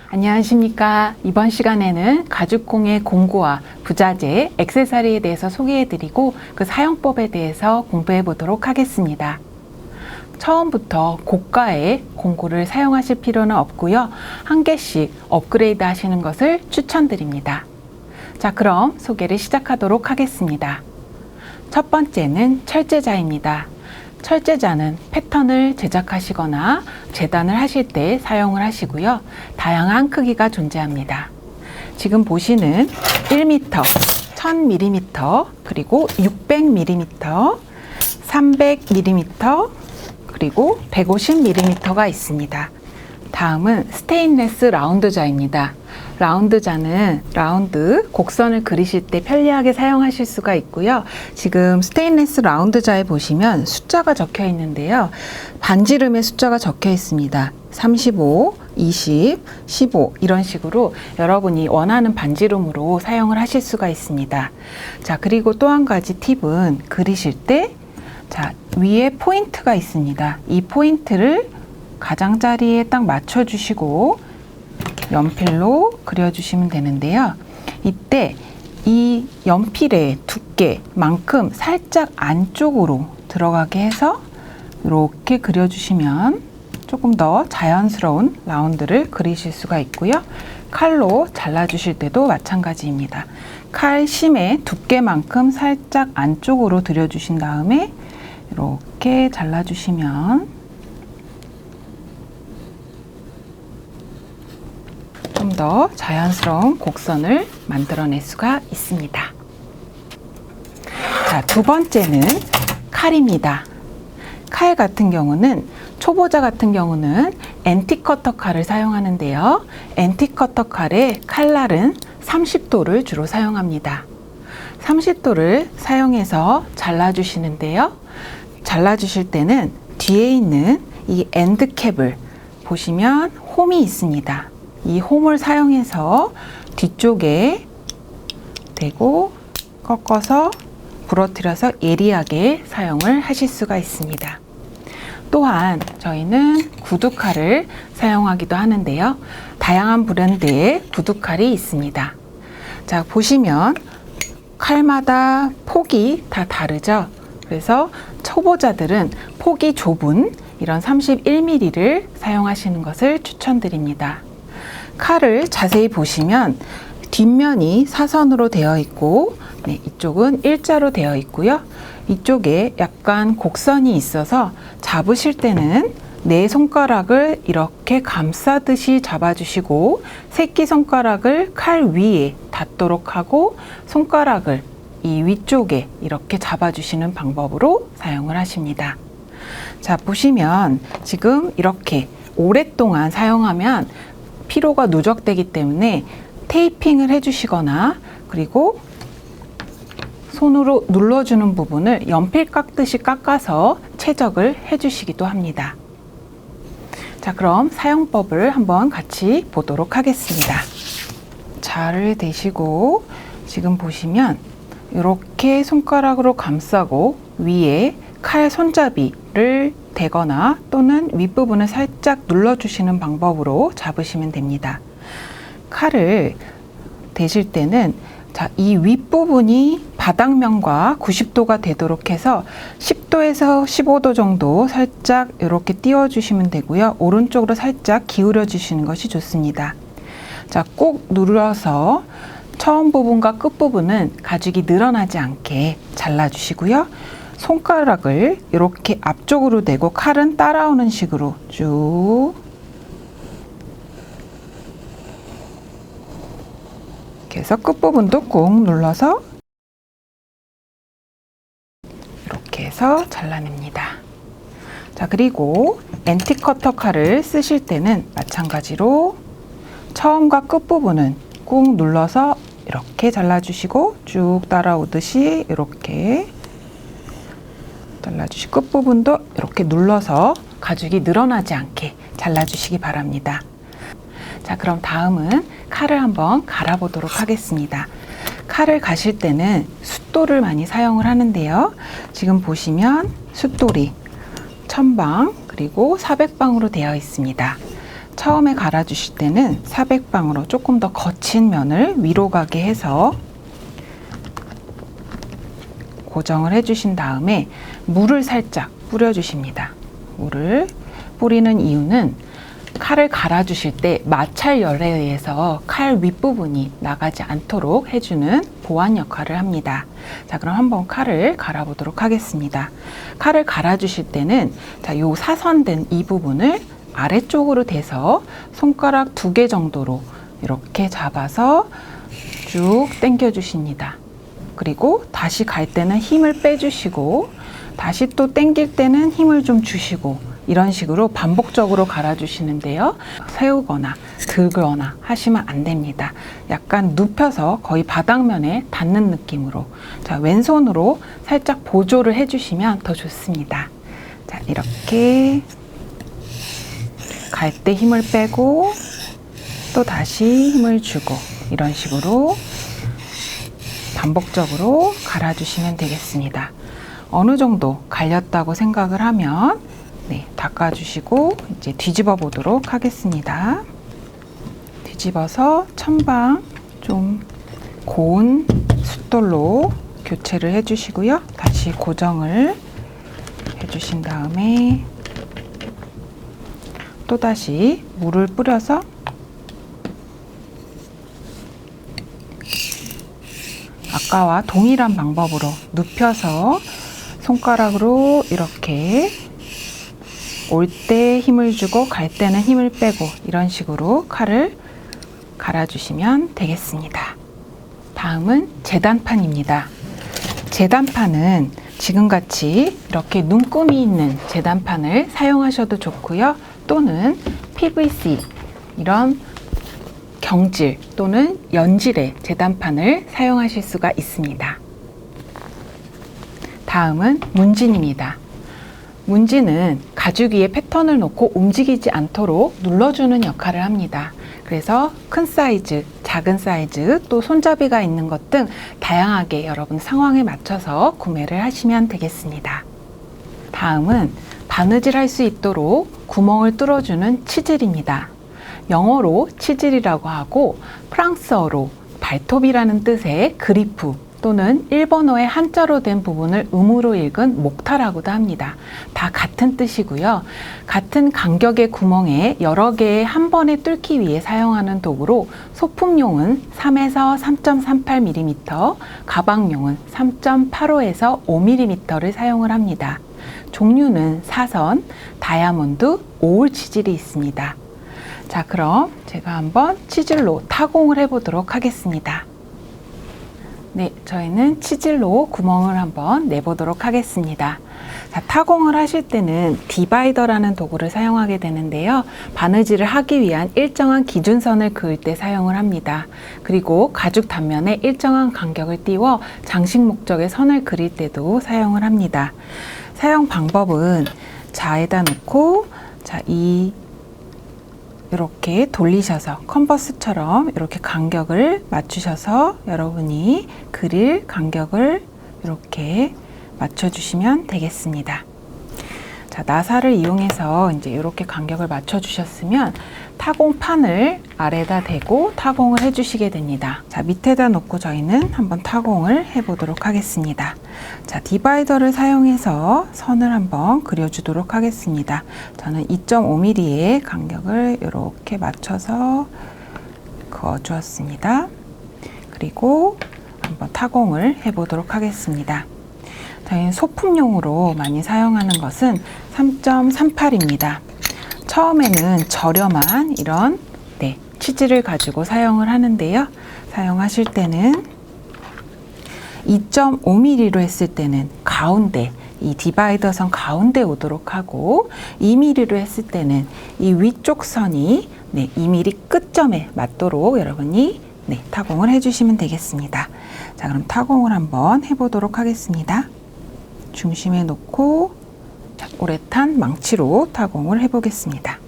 안녕하십니까. 이번 시간에는 가죽공예 공구와 부자재, 액세서리에 대해서 소개해드리고 그 사용법에 대해서 공부해 보도록 하겠습니다. 처음부터 고가의 공구를 사용하실 필요는 없고요. 한 개씩 업그레이드 하시는 것을 추천드립니다. 자, 그럼 소개를 시작하도록 하겠습니다. 첫 번째는 철제자입니다. 철제자는 패턴을 제작하시거나 재단을 하실 때 사용을 하시고요. 다양한 크기가 존재합니다. 지금 보시는 1m, 1000mm, 그리고 600mm, 300mm, 그리고 150mm가 있습니다. 다음은 스테인레스 라운드자입니다. 라운드자는 라운드 곡선을 그리실 때 편리하게 사용하실 수가 있고요. 지금 스테인레스 라운드자에 보시면 숫자가 적혀 있는데요. 반지름의 숫자가 적혀 있습니다. 35, 20, 15 이런 식으로 여러분이 원하는 반지름으로 사용을 하실 수가 있습니다. 자, 그리고 또 한 가지 팁은 그리실 때 자, 위에 포인트가 있습니다. 이 포인트를 가장자리에 딱 맞춰주시고 연필로 그려주시면 되는데요. 이때 이 연필의 두께만큼 살짝 안쪽으로 들어가게 해서 이렇게 그려주시면 조금 더 자연스러운 라운드를 그리실 수가 있고요. 칼로 잘라주실 때도 마찬가지입니다. 칼 심의 두께만큼 살짝 안쪽으로 들여주신 다음에 이렇게 잘라주시면 좀 더 자연스러운 곡선을 만들어낼 수가 있습니다. 자, 두 번째는 칼입니다. 칼 같은 경우는 초보자 같은 경우는 앤틱커터 칼을 사용하는데요. 앤틱커터 칼의 칼날은 30도를 주로 사용합니다. 30도를 사용해서 잘라주시는데요. 잘라주실 때는 뒤에 있는 이 엔드캡을 보시면 홈이 있습니다. 이 홈을 사용해서 뒤쪽에 대고 꺾어서 부러뜨려서 예리하게 사용을 하실 수가 있습니다. 또한 저희는 구두칼을 사용하기도 하는데요. 다양한 브랜드의 구두칼이 있습니다. 자, 보시면 칼마다 폭이 다 다르죠. 그래서 초보자들은 폭이 좁은 이런 31mm를 사용하시는 것을 추천드립니다. 칼을 자세히 보시면 뒷면이 사선으로 되어 있고 이쪽은 일자로 되어 있고요. 이쪽에 약간 곡선이 있어서 잡으실 때는 네 손가락을 이렇게 감싸듯이 잡아주시고 새끼손가락을 칼 위에 닿도록 하고 손가락을 이 위쪽에 이렇게 잡아주시는 방법으로 사용을 하십니다. 자, 보시면 지금 이렇게 오랫동안 사용하면 피로가 누적되기 때문에 테이핑을 해주시거나 그리고 손으로 눌러주는 부분을 연필 깎듯이 깎아서 채적을 해주시기도 합니다. 자, 그럼 사용법을 한번 같이 보도록 하겠습니다. 자를 대시고 지금 보시면 이렇게 손가락으로 감싸고 위에 칼 손잡이를 대거나 또는 윗부분을 살짝 눌러주시는 방법으로 잡으시면 됩니다. 칼을 대실 때는 자, 이 윗부분이 바닥면과 90도가 되도록 해서 10도에서 15도 정도 살짝 이렇게 띄워주시면 되고요. 오른쪽으로 살짝 기울여 주시는 것이 좋습니다. 자, 꼭 눌러서 처음 부분과 끝 부분은 가죽이 늘어나지 않게 잘라주시고요. 손가락을 이렇게 앞쪽으로 대고 칼은 따라오는 식으로 쭉 이렇게 해서 끝부분도 꾹 눌러서 이렇게 해서 잘라냅니다. 자, 그리고 앤틱커터 칼을 쓰실 때는 마찬가지로 처음과 끝부분은 꾹 눌러서 이렇게 잘라주시고 쭉 따라오듯이 이렇게 잘라주시고 끝부분도 이렇게 눌러서 가죽이 늘어나지 않게 잘라주시기 바랍니다. 자, 그럼 다음은 칼을 한번 갈아보도록 하겠습니다. 칼을 가실 때는 숫돌을 많이 사용을 하는데요. 지금 보시면 숫돌이 1000방 그리고 400방으로 되어 있습니다. 처음에 갈아주실 때는 사백방으로 조금 더 거친 면을 위로 가게 해서 고정을 해주신 다음에 물을 살짝 뿌려주십니다. 물을 뿌리는 이유는 칼을 갈아주실 때 마찰열에 의해서 칼 윗부분이 나가지 않도록 해주는 보완 역할을 합니다. 자, 그럼 한번 칼을 갈아보도록 하겠습니다. 칼을 갈아주실 때는 자, 요 사선된 이 부분을 아래쪽으로 대서 손가락 2개 정도로 이렇게 잡아서 쭉 당겨 주십니다. 그리고 다시 갈 때는 힘을 빼주시고 다시 또 당길 때는 힘을 좀 주시고 이런 식으로 반복적으로 갈아주시는데요. 세우거나 들거나 하시면 안 됩니다. 약간 눕혀서 거의 바닥면에 닿는 느낌으로 자, 왼손으로 살짝 보조를 해주시면 더 좋습니다. 자, 이렇게 갈 때 힘을 빼고 또 다시 힘을 주고 이런 식으로 반복적으로 갈아주시면 되겠습니다. 어느 정도 갈렸다고 생각을 하면 닦아주시고 이제 뒤집어 보도록 하겠습니다. 뒤집어서 천방 좀 고운 숫돌로 교체를 해주시고요. 다시 고정을 해주신 다음에 또다시 물을 뿌려서 아까와 동일한 방법으로 눕혀서 손가락으로 이렇게 올 때 힘을 주고 갈 때는 힘을 빼고 이런 식으로 칼을 갈아주시면 되겠습니다. 다음은 재단판입니다. 재단판은 지금같이 이렇게 눈금이 있는 재단판을 사용하셔도 좋고요. 또는 PVC 이런 경질 또는 연질의 재단판을 사용하실 수가 있습니다. 다음은 문진입니다. 문진은 가죽 위에 패턴을 놓고 움직이지 않도록 눌러주는 역할을 합니다. 그래서 큰 사이즈, 작은 사이즈, 또 손잡이가 있는 것 등 다양하게 여러분 상황에 맞춰서 구매를 하시면 되겠습니다. 다음은 바느질 할 수 있도록 구멍을 뚫어주는 치질입니다. 영어로 치질이라고 하고 프랑스어로 발톱이라는 뜻의 그리프 또는 일본어의 한자로 된 부분을 음으로 읽은 목타라고도 합니다. 다 같은 뜻이고요. 같은 간격의 구멍에 여러 개의 한 번에 뚫기 위해 사용하는 도구로 소품용은 3에서 3.38mm, 가방용은 3.85에서 5mm를 사용을 합니다. 종류는 사선, 다이아몬드, 오울 치질이 있습니다. 자, 그럼 제가 한번 치질로 타공을 해보도록 하겠습니다. 네, 저희는 치질로 구멍을 한번 내보도록 하겠습니다. 자, 타공을 하실 때는 디바이더라는 도구를 사용하게 되는데요. 바느질을 하기 위한 일정한 기준선을 그을 때 사용을 합니다. 그리고 가죽 단면에 일정한 간격을 띄워 장식 목적의 선을 그릴 때도 사용을 합니다. 사용 방법은 자에다 놓고 자, 이렇게 돌리셔서 컨버스처럼 이렇게 간격을 맞추셔서 여러분이 그릴 간격을 이렇게 맞춰주시면 되겠습니다. 자, 나사를 이용해서 이제 이렇게 간격을 맞춰주셨으면 타공판을 아래다 대고 타공을 해주시게 됩니다. 자, 밑에다 놓고 저희는 한번 타공을 해보도록 하겠습니다. 자, 디바이더를 사용해서 선을 한번 그려주도록 하겠습니다. 저는 2.5mm의 간격을 이렇게 맞춰서 그어주었습니다. 그리고 한번 타공을 해보도록 하겠습니다. 저희는 소품용으로 많이 사용하는 것은 3.38입니다. 처음에는 저렴한 이런 치질을 가지고 사용을 하는데요. 사용하실 때는 2.5mm로 했을 때는 가운데, 이 디바이더 선 가운데 오도록 하고 2mm로 했을 때는 이 위쪽 선이 2mm 끝점에 맞도록 여러분이 타공을 해주시면 되겠습니다. 자, 그럼 타공을 한번 해보도록 하겠습니다. 중심에 놓고 우레탄 망치로 타공을 해보겠습니다.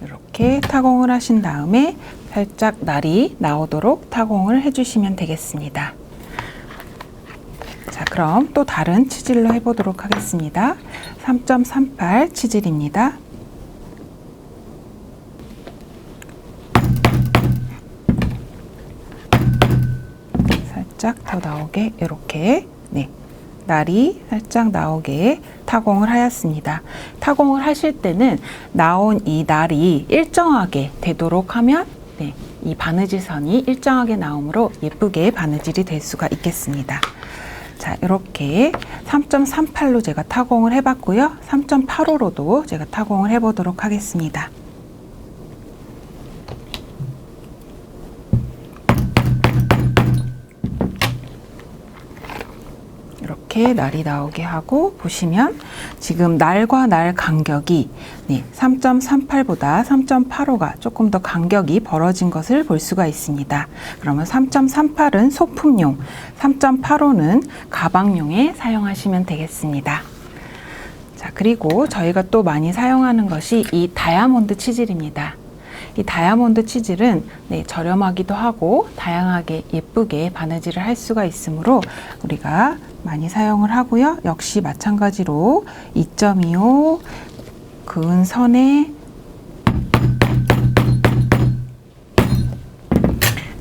이렇게 타공을 하신 다음에 살짝 날이 나오도록 타공을 해주시면 되겠습니다. 자, 그럼 또 다른 치질로 해보도록 하겠습니다. 3.38 치질입니다. 살짝 더 나오게 이렇게 날이 살짝 나오게 타공을 하였습니다. 타공을 하실 때는 나온 이 날이 일정하게 되도록 하면 이 바느질선이 일정하게 나오므로 예쁘게 바느질이 될 수가 있겠습니다. 자, 이렇게 3.38로 제가 타공을 해봤고요. 3.85로도 제가 타공을 해보도록 하겠습니다. 이렇게 날이 나오게 하고 보시면 지금 날과 날 간격이 3.38보다 3.85가 조금 더 간격이 벌어진 것을 볼 수가 있습니다. 그러면 3.38은 소품용, 3.85는 가방용에 사용하시면 되겠습니다. 자, 그리고 저희가 또 많이 사용하는 것이 이 다이아몬드 치질입니다. 이 다이아몬드 치질은 저렴하기도 하고 다양하게 예쁘게 바느질을 할 수가 있으므로 우리가 많이 사용을 하고요. 역시 마찬가지로 2.25 그은 선에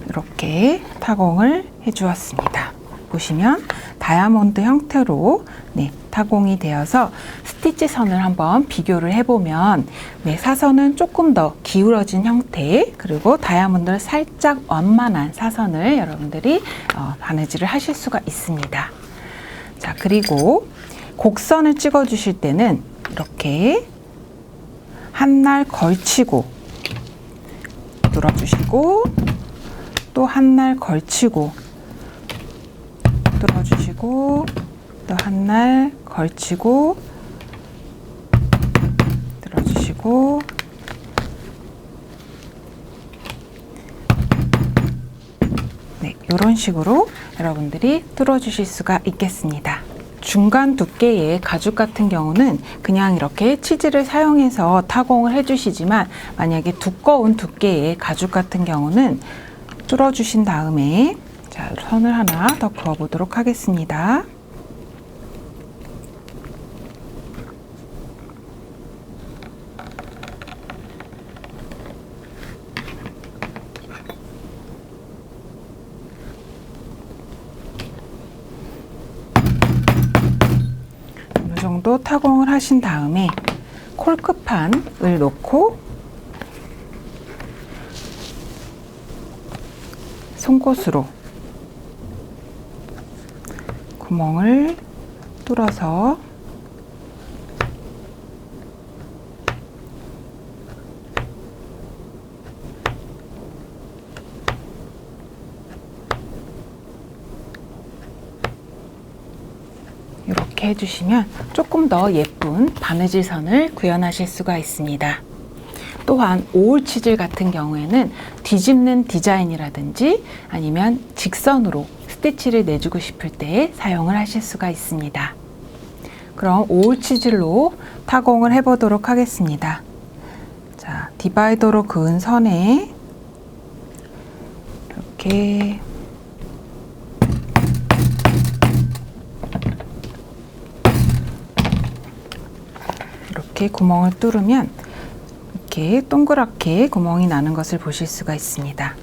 이렇게 타공을 해 주었습니다. 보시면 다이아몬드 형태로 타공이 되어서 스티치 선을 한번 비교를 해보면 사선은 조금 더 기울어진 형태, 그리고 다이아몬드는 살짝 완만한 사선을 여러분들이 바느질을 하실 수가 있습니다. 자, 그리고 곡선을 찍어 주실 때는 이렇게 한 날 걸치고 눌러주시고 또 한 날 걸치고 뚫어주시고 또 한 날 걸치고 뚫어주시고 이런 식으로 여러분들이 뚫어주실 수가 있겠습니다. 중간 두께의 가죽 같은 경우는 그냥 이렇게 치질을 사용해서 타공을 해주시지만 만약에 두꺼운 두께의 가죽 같은 경우는 뚫어주신 다음에 자, 선을 하나 더 그어 보도록 하겠습니다. 어느 정도 타공을 하신 다음에 콜크판을 놓고 송곳으로 구멍을 뚫어서 이렇게 해주시면 조금 더 예쁜 바느질 선을 구현하실 수가 있습니다. 또한 오울 치질 같은 경우에는 뒤집는 디자인이라든지 아니면 직선으로 스티치를 내주고 싶을 때 사용을 하실 수가 있습니다. 그럼 오울 치질로 타공을 해보도록 하겠습니다. 자, 디바이더로 그은 선에 이렇게 구멍을 뚫으면 이렇게 동그랗게 구멍이 나는 것을 보실 수가 있습니다.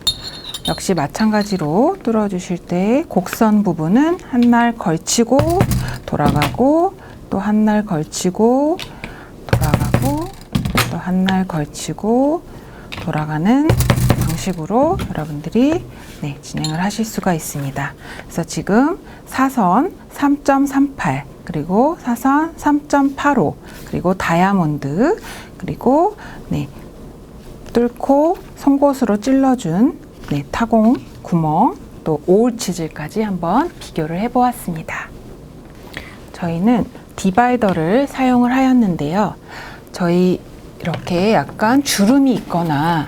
역시 마찬가지로 뚫어주실 때 곡선 부분은 한 날 걸치고 돌아가고 또 한 날 걸치고 돌아가고 또 한 날 걸치고 돌아가는 방식으로 여러분들이 진행을 하실 수가 있습니다. 그래서 지금 사선 3.38 그리고 사선 3.85 그리고 다이아몬드 그리고 뚫고 송곳으로 찔러준 타공 구멍 또 오울 치질까지 한번 비교를 해 보았습니다. 저희는 디바이더를 사용을 하였는데요. 저희 이렇게 약간 주름이 있거나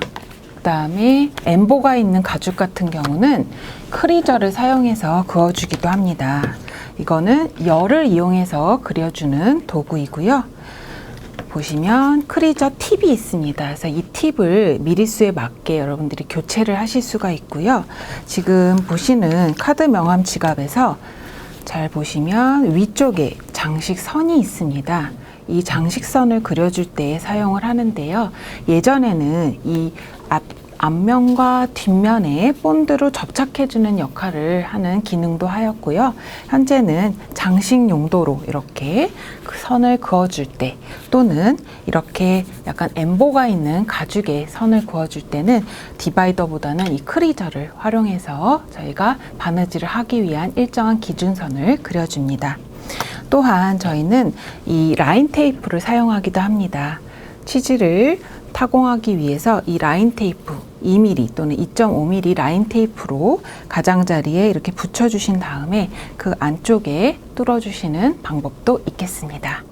그다음에 엠보가 있는 가죽 같은 경우는 크리저를 사용해서 그어주기도 합니다. 이거는 열을 이용해서 그려주는 도구이고요. 보시면 크리저 팁이 있습니다. 그래서 이 팁을 미리수에 맞게 여러분들이 교체를 하실 수가 있고요. 지금 보시는 카드 명함 지갑에서 잘 보시면 위쪽에 장식선이 있습니다. 이 장식선을 그려줄 때 사용을 하는데요. 예전에는 이 앞면과 뒷면에 본드로 접착해주는 역할을 하는 기능도 하였고요. 현재는 장식 용도로 이렇게 그 선을 그어줄 때, 또는 이렇게 약간 엠보가 있는 가죽에 선을 그어줄 때는 디바이더보다는 이 크리저를 활용해서 저희가 바느질을 하기 위한 일정한 기준선을 그려줍니다. 또한 저희는 이 라인 테이프를 사용하기도 합니다. 치즈를 타공하기 위해서 이 라인 테이프 2mm 또는 2.5mm 라인 테이프로 가장자리에 이렇게 붙여주신 다음에 그 안쪽에 뚫어주시는 방법도 있겠습니다.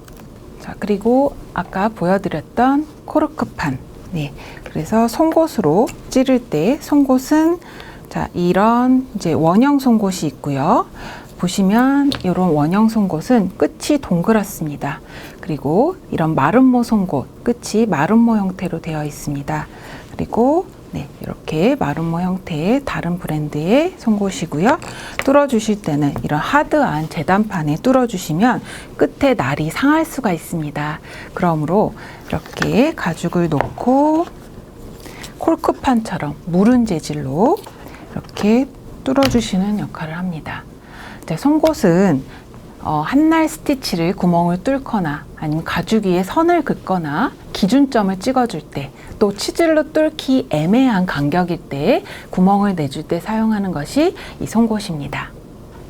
자, 그리고 아까 보여드렸던 코르크판. 네, 그래서 송곳으로 찌를 때 송곳은 자, 이런 이제 원형 송곳이 있고요. 보시면 이런 원형 송곳은 끝이 동그랗습니다. 그리고 이런 마름모 송곳, 끝이 마름모 형태로 되어 있습니다. 그리고 네, 이렇게 마름모 형태의 다른 브랜드의 송곳이고요. 뚫어주실 때는 이런 하드한 재단판에 뚫어주시면 끝에 날이 상할 수가 있습니다. 그러므로 이렇게 가죽을 놓고 콜크판처럼 무른 재질로 이렇게 뚫어주시는 역할을 합니다. 송곳은 한날 스티치를 구멍을 뚫거나 아니면 가죽 위에 선을 긋거나 기준점을 찍어줄 때, 또 치질로 뚫기 애매한 간격일 때 구멍을 내줄 때 사용하는 것이 이 송곳입니다.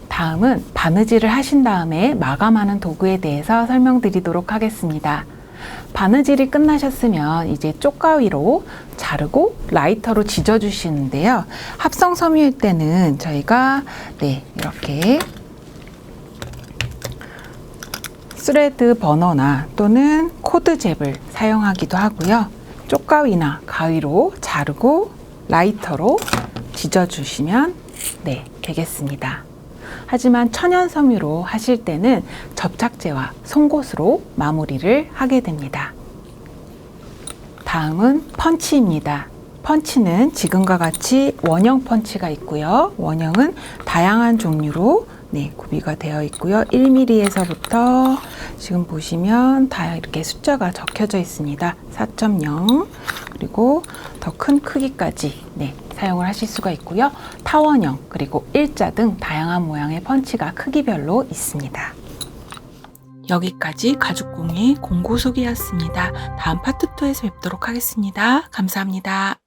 다음은 바느질을 하신 다음에 마감하는 도구에 대해서 설명드리도록 하겠습니다. 바느질이 끝나셨으면 이제 쪽가위로 자르고 라이터로 지져주시는데요. 합성 섬유일 때는 저희가 이렇게 스레드 버너나 또는 코드잽을 사용하기도 하고요. 쪽가위나 가위로 자르고 라이터로 지져주시면 되겠습니다. 하지만 천연 섬유로 하실 때는 접착제와 송곳으로 마무리를 하게 됩니다. 다음은 펀치입니다. 펀치는 지금과 같이 원형 펀치가 있고요. 원형은 다양한 종류로 구비가 되어 있고요. 1mm에서부터 지금 보시면 다 이렇게 숫자가 적혀져 있습니다. 4.0 그리고 더 큰 크기까지 사용을 하실 수가 있고요. 타원형 그리고 일자 등 다양한 모양의 펀치가 크기별로 있습니다. 여기까지 가죽공예 공구 소개였습니다. 다음 파트 2에서 뵙도록 하겠습니다. 감사합니다.